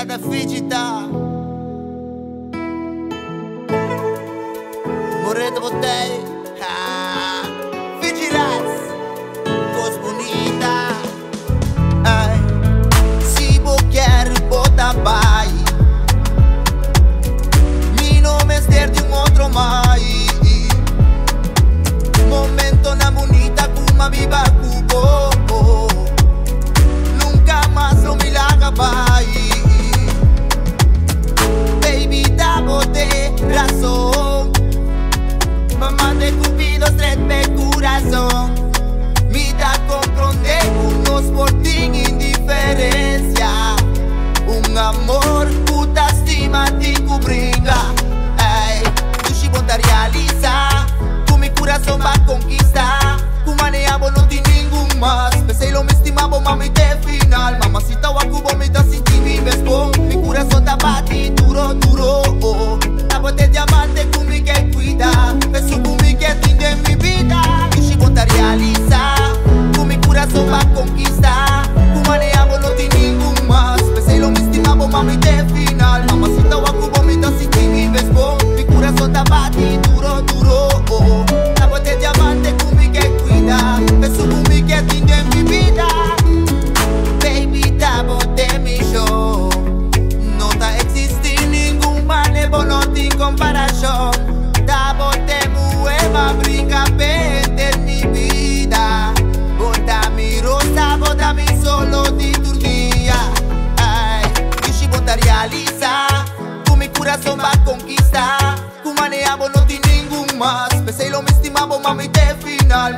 da figita. Morrer de botei, vigilas, voz bonita. Ai, se vou quer botar pai, mi nome é ser de outro mai. Momento na bonita como viva cubo, nunca mais lo me larga pai. Baby, da bote razón, mamá de cupido estrepe corazón. Me dá comprender unos por ti indiferencia. Un amor puta estima te cubringa. Ay, tu si bonta realiza, tu mi corazón va a conquistar. Tu maneabo no tiene ningún más. Pensé lo me estimaba mami de final. Mamacita o cubo me da si ti vives con. Mi corazón te bate duro, duro. La bote diamante con mi que cuida. Beso con mi que tiene mi vida. Tu si bonta realiza, tu mi corazón va a conquistar. Tu maneabo no tiene ningún más. Pensé lo me estimaba mami de final. Mamacita o cubo me da si ti vives con. Mi corazón te bate duro, duro. La bote diamante con mi que cuida. Beso con mi que tiene mi vida. Baby, da bote mi show. No ta existe ningún manevo, no tiene comparación. Da bote mueva, brinca, vete en mi vida. Bota mi rosa, bota mi solo de turquía. Ay, y si bota realiza, tu mi corazón va a conquistar. Tu maneabo no tiene ningún más. Pensé lo me estimaba mami de final.